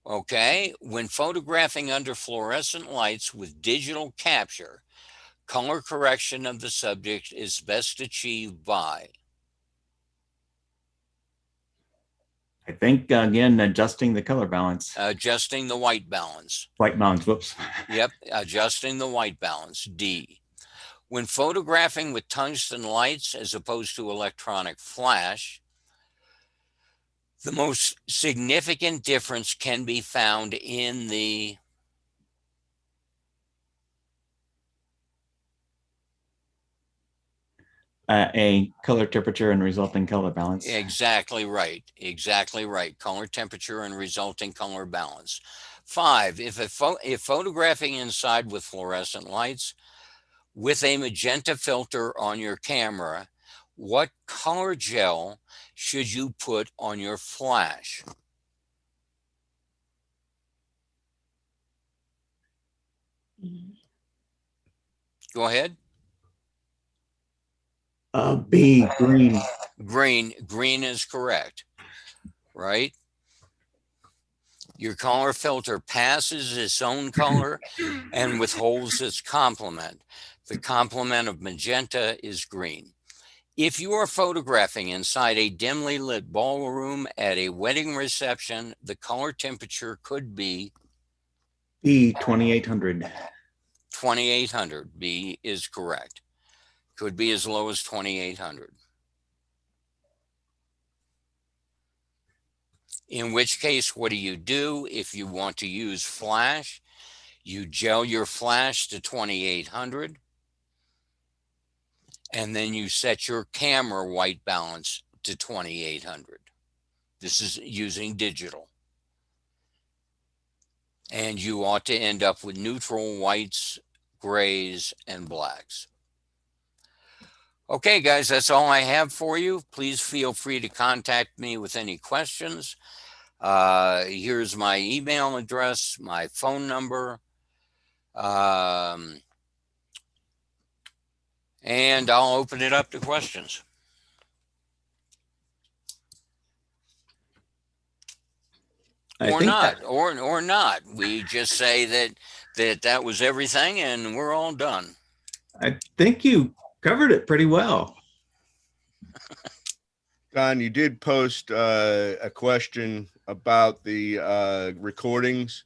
Okay, when photographing under fluorescent lights with digital capture, color correction of the subject is best achieved by? I think, again, adjusting the color balance. Adjusting the white balance. White balance, whoops. Yep, adjusting the white balance, D. When photographing with tungsten lights as opposed to electronic flash, the most significant difference can be found in the A, color temperature and resulting color balance. Exactly right. Exactly right. Color temperature and resulting color balance. 5, if photographing inside with fluorescent lights with a magenta filter on your camera, what color gel should you put on your flash? Go ahead. B, green. Green is correct, right? Your color filter passes its own color and withholds its complement. The complement of magenta is green. If you are photographing inside a dimly lit ballroom at a wedding reception, the color temperature could be B, 2,800. 2,800. B is correct. Could be as low as 2,800. In which case, what do you do if you want to use flash? You gel your flash to 2,800, and then you set your camera white balance to 2,800. This is using digital. And you ought to end up with neutral whites, grays, and blacks. Okay, guys, that's all I have for you. Please feel free to contact me with any questions. Here's my email address, my phone number, and I'll open it up to questions. Or not. We just say that was everything and we're all done. I think you covered it pretty well. Don, you did post a question about the recordings.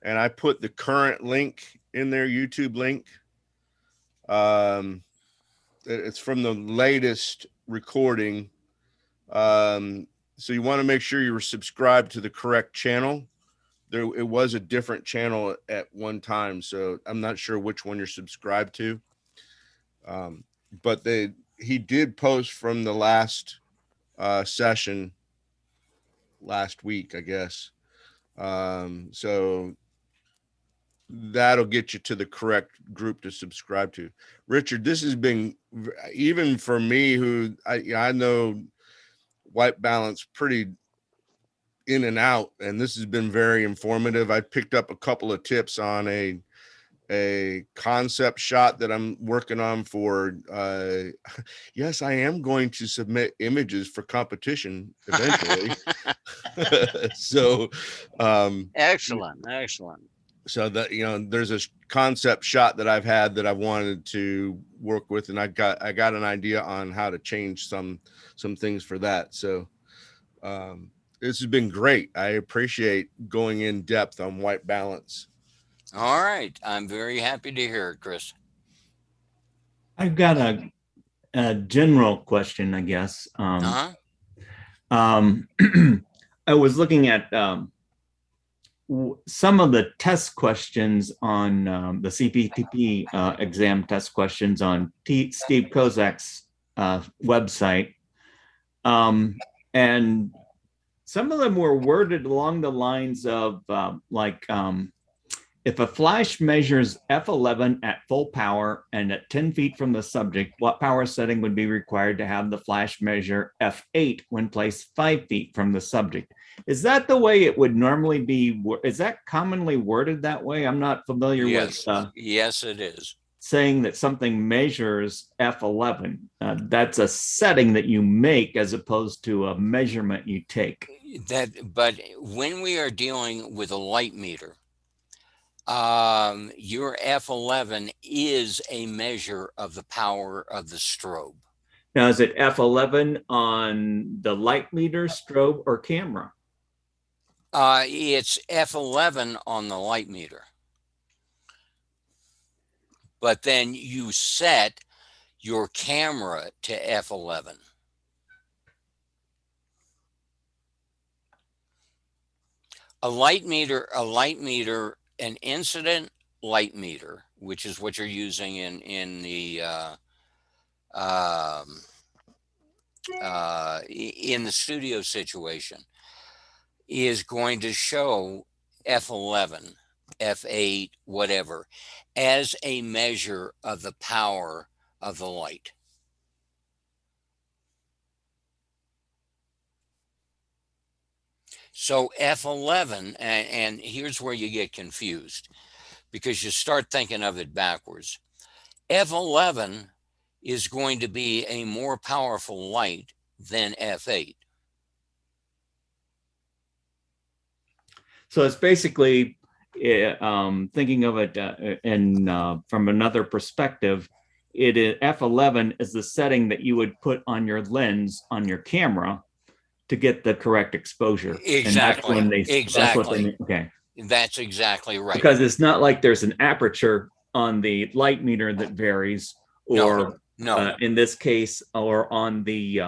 and I put the current link in their YouTube link. It's from the latest recording. So you want to make sure you're subscribed to the correct channel. It was a different channel at one time, so I'm not sure which one you're subscribed to. But he did post from the last session last week, I guess. So that'll get you to the correct group to subscribe to. Richard, this has been, even for me, who I know white balance pretty in and out, and this has been very informative. I picked up a couple of tips on a concept shot that I'm working on for yes, I am going to submit images for competition eventually. So Excellent. so that, there's a concept shot that I've had that I wanted to work with, and I got an idea on how to change some things for that. So this has been great. I appreciate going in depth on white balance. All right. I'm very happy to hear it, Chris. I've got a general question, I guess. I was looking at some of the test questions on the CPP exam test questions on Steve Kozak's website. And some of them were worded along the lines of if a flash measures f11 at full power and at 10 feet from the subject, what power setting would be required to have the flash measure f8 when placed 5 feet from the subject? Is that the way it would normally be? Is that commonly worded that way? I'm not familiar with. Yes, it is. Saying that something measures f11. That's a setting that you make as opposed to a measurement you take. But when we are dealing with a light meter, your f11 is a measure of the power of the strobe. Now, is it f11 on the light meter, strobe, or camera? It's f11 on the light meter. But then you set your camera to f11. A light meter, an incident light meter, which is what you're using in the studio situation, is going to show f11, f8, whatever, as a measure of the power of the light. So f11, and here's where you get confused, because you start thinking of it backwards. f11 is going to be a more powerful light than f8. So it's basically thinking of it from another perspective. F11 is the setting that you would put on your lens on your camera to get the correct exposure. Exactly. Exactly. Okay. That's exactly right. Because it's not like there's an aperture on the light meter that varies, or no. In this case, or on the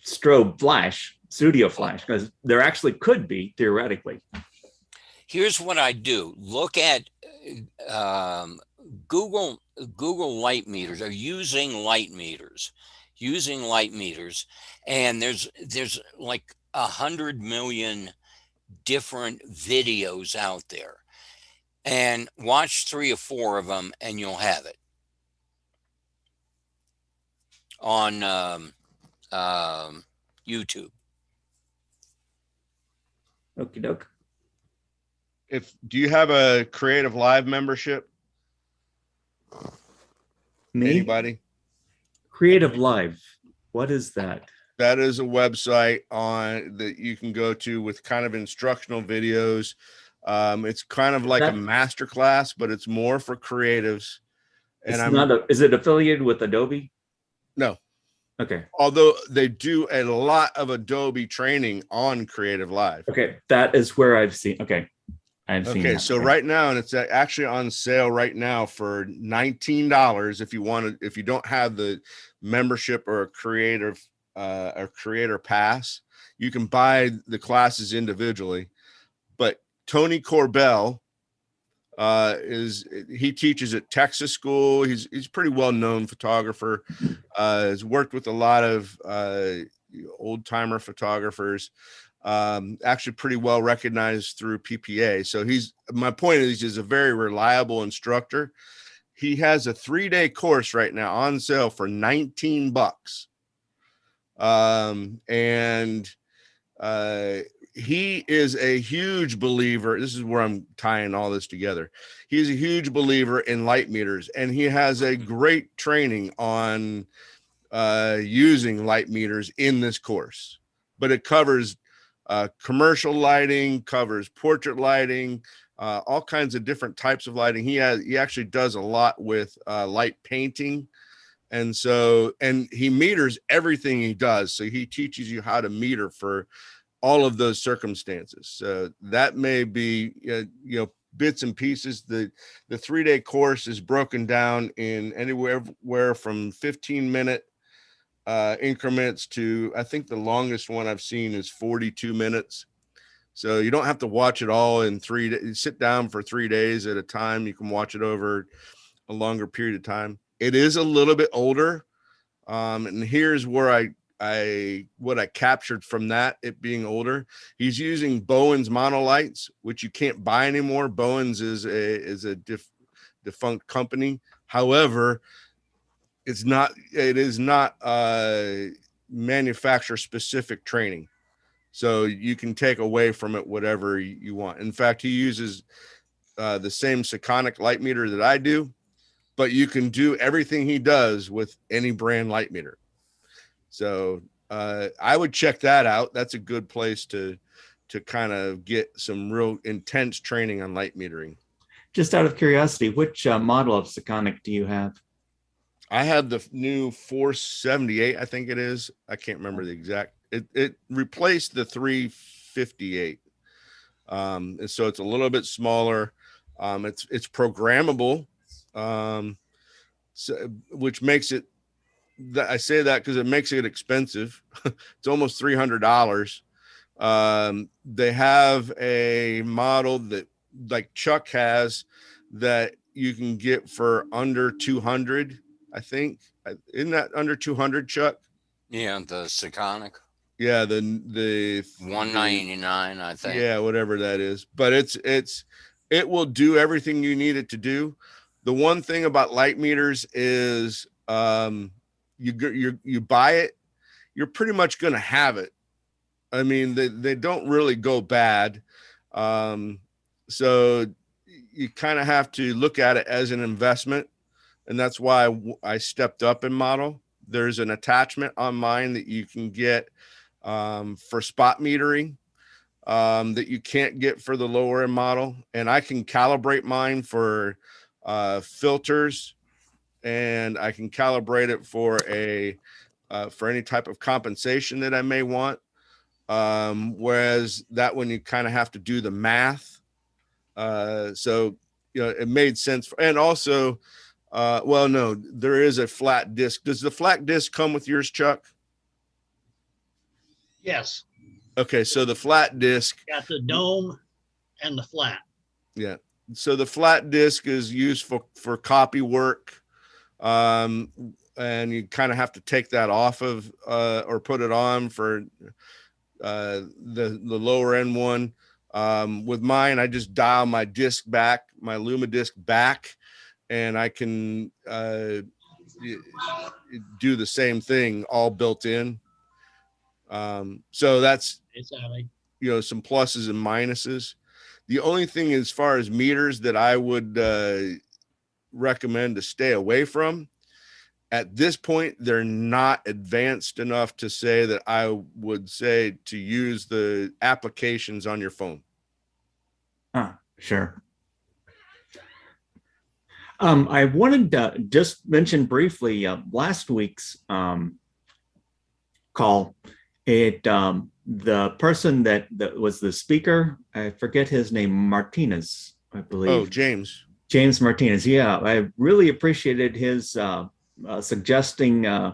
strobe flash, studio flash, because there actually could be theoretically. Here's what I do. Look at Google light meters, or using light meters, and there's like 100 million different videos out there, and watch 3 or 4 of them and you'll have it on YouTube. Okie doke. Do you have a Creative Live membership? Me? Anybody? Creative Live. What is that? That is a website that you can go to with kind of instructional videos. It's kind of like a master class, but it's more for creatives. And is it affiliated with Adobe? No. Okay. Although they do a lot of Adobe training on Creative Live. Okay. That is where I've seen. Okay. I've seen Okay, that. so right now, and it's actually on sale right now for $19 if you want to, if you don't have the membership or a creator pass, you can buy the classes individually. But Tony Corbell he teaches at Texas School. He's pretty well known photographer. Has worked with a lot of old timer photographers. Actually pretty well recognized through PPA. So my point is he's a very reliable instructor. He has a 3-day course right now on sale for $19. He is a huge believer. This is where I'm tying all this together. He's a huge believer in light meters, and he has a great training on using light meters in this course. But it covers commercial lighting, covers portrait lighting, all kinds of different types of lighting. He actually does a lot with light painting. And he meters everything he does. So he teaches you how to meter for all of those circumstances. So that may be, bits and pieces. The 3-day course is broken down in anywhere from 15-minute increments to, I think the longest one I've seen is 42 minutes. So you don't have to watch it all in 3 days. Sit down for 3 days at a time. You can watch it over a longer period of time. It is a little bit older. And here's where what I captured from that, it being older. He's using Bowen's monolights, which you can't buy anymore. Bowen's is a defunct company. However, it is not manufacturer specific training. So you can take away from it whatever you want. In fact, he uses the same Sekonic light meter that I do, but you can do everything he does with any brand light meter. So I would check that out. That's a good place to kind of get some real intense training on light metering. Just out of curiosity, which model of Sekonic do you have? I have the new 478, I think it is. I can't remember the exact. It replaced the 358. And so it's a little bit smaller. It's programmable, which makes it, I say that because it makes it expensive. It's almost $300. They have a model that like Chuck has that you can get for under 200, I think. Isn't that under 200, Chuck? Yeah, the Sekonic. Yeah, the 199, I think. Yeah, whatever that is. But it will do everything you need it to do. The one thing about light meters is you buy it, you're pretty much going to have it. I mean, they don't really go bad. So you kind of have to look at it as an investment. And that's why I stepped up in model. There's an attachment on mine that you can get for spot metering that you can't get for the lower end model. And I can calibrate mine for filters, and I can calibrate it for any type of compensation that I may want. Whereas that one, you kind of have to do the math. So, it made sense. And also, well, no, there is a flat disc. Does the flat disc come with yours, Chuck? Yes, Okay. So the flat disc. got the dome and the flat. Yeah. So the flat disc is used for copy work. And you kind of have to take that off of, or put it on for, the lower end one. With mine, I just dial my disc back, my Luma disc back, and I can, do the same thing all built in. So that's, It's Allie. some pluses and minuses. The only thing as far as meters that I would recommend to stay away from at this point, they're not advanced enough to say that I would say to use the applications on your phone. Sure. I wanted to just mention briefly last week's call. The person that was the speaker, I forget his name, Martinez, I believe. Oh, James Martinez. Yeah, I really appreciated his suggesting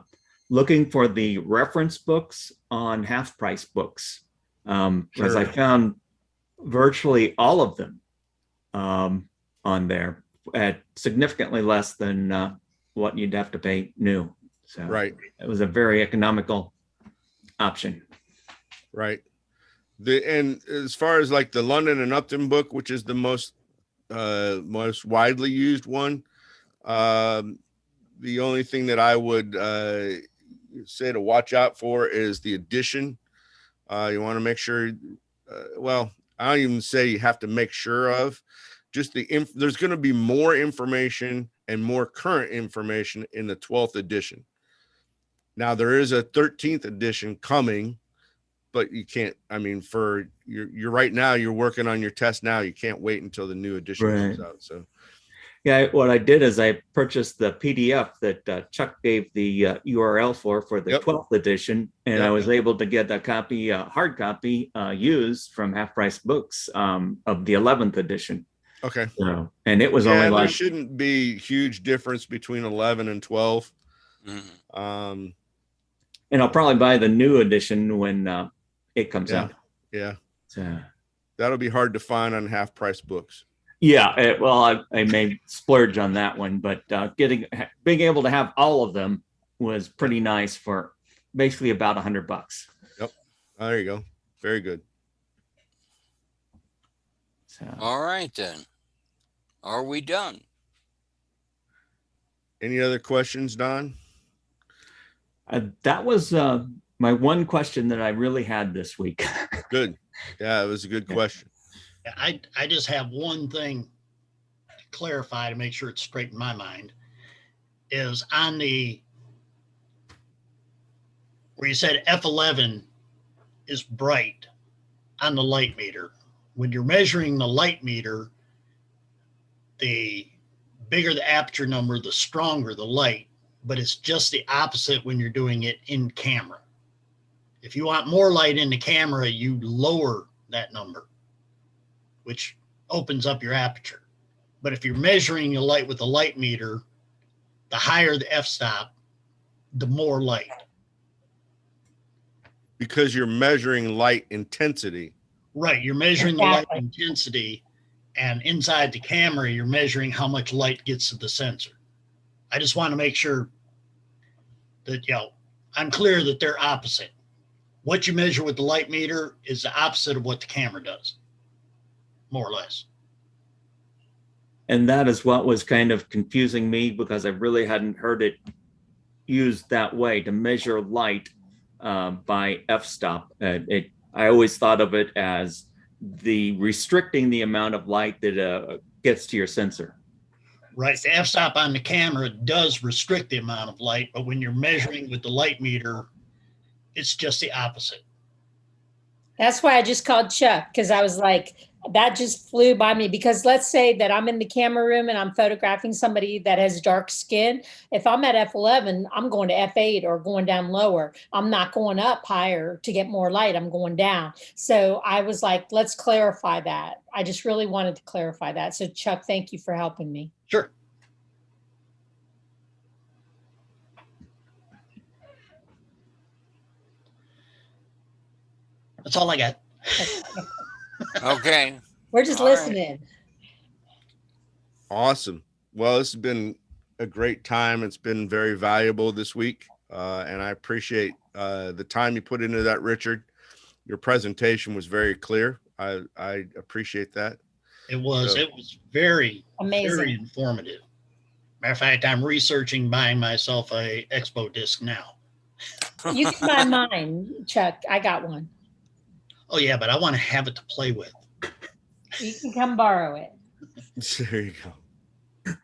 looking for the reference books on half price books, because I found virtually all of them on there at significantly less than what you'd have to pay new. So Right. It was a very economical option. Right. And as far as like the London and Upton book, which is the most widely used one, the only thing that I would say to watch out for is the edition. You want to make sure, well, I don't even say you have to make sure of, just there's going to be more information and more current information in the 12th edition. Now there is a 13th edition coming, but you can't, I mean, for you're right now, you're working on your test now. You can't wait until the new edition comes out. So yeah, what I did is I purchased the PDF that Chuck gave the URL for the 12th edition, and I was able to get a copy, hard copy, used from Half Price Books of the 11th edition. Okay. So, and it was only like, there shouldn't be huge difference between 11 and 12. Mm-hmm. And I'll probably buy the new edition when it comes out. Yeah. So that'll be hard to find on Half Price Books. Yeah, well, I may splurge on that one, but being able to have all of them was pretty nice for basically about $100. Yep. Oh, there you go. Very good. So, all right, then. Are we done? Any other questions, Don? that was my one question that I really had this week. Good. Yeah, it was a good question. I just have one thing to clarify to make sure it's straight in my mind, is on the, where you said F11 is bright on the light meter. When you're measuring the light meter, the bigger the aperture number, the stronger the light, but it's just the opposite when you're doing it in camera. If you want more light in the camera, you lower that number, which opens up your aperture. But if you're measuring your light with a light meter, the higher the f-stop, the more light. Because you're measuring light intensity. Right, you're measuring the light intensity, and inside the camera, you're measuring how much light gets to the sensor. I just want to make sure that, I'm clear that they're opposite. What you measure with the light meter is the opposite of what the camera does, more or less. And that is what was kind of confusing me, because I really hadn't heard it used that way, to measure light by f-stop. I always thought of it as the restricting the amount of light that gets to your sensor. Right, the f-stop on the camera does restrict the amount of light, but when you're measuring with the light meter, it's just the opposite. That's why I just called Chuck, because I was like, that just flew by me. Because let's say that I'm in the camera room and I'm photographing somebody that has dark skin. If I'm at F11, I'm going to F8 or going down lower. I'm not going up higher to get more light. I'm going down. So I was like, let's clarify that. I just really wanted to clarify that. So Chuck, thank you for helping me. Sure. That's all I got. Okay. We're just listening. Awesome. Well, this has been a great time. It's been very valuable this week. And I appreciate the time you put into that, Richard. Your presentation was very clear. I appreciate that. It was very, amazing, very informative. Matter of fact, I'm researching buying myself a Expo disc now. You can buy mine, Chuck. I got one. Oh yeah, but I want to have it to play with. You can come borrow it. There you go.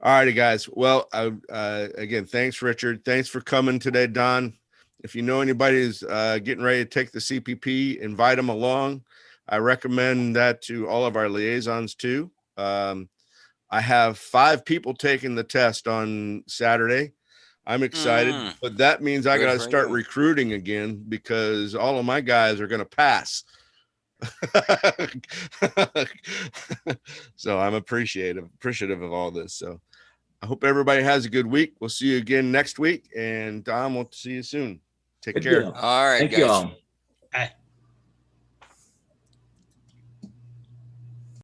All righty, guys. Well, again, thanks, Richard. Thanks for coming today, Don. If you know anybody who's getting ready to take the CPP, invite them along. I recommend that to all of our liaisons too. I have 5 people taking the test on Saturday. I'm excited, Mm. but that means I Good got to for start you. recruiting again because all of my guys are going to pass. So I'm appreciative of all this. So I hope everybody has a good week. We'll see you again next week. And Dom, we'll see you soon. Take Good care. deal. All right, Thank you guys. all.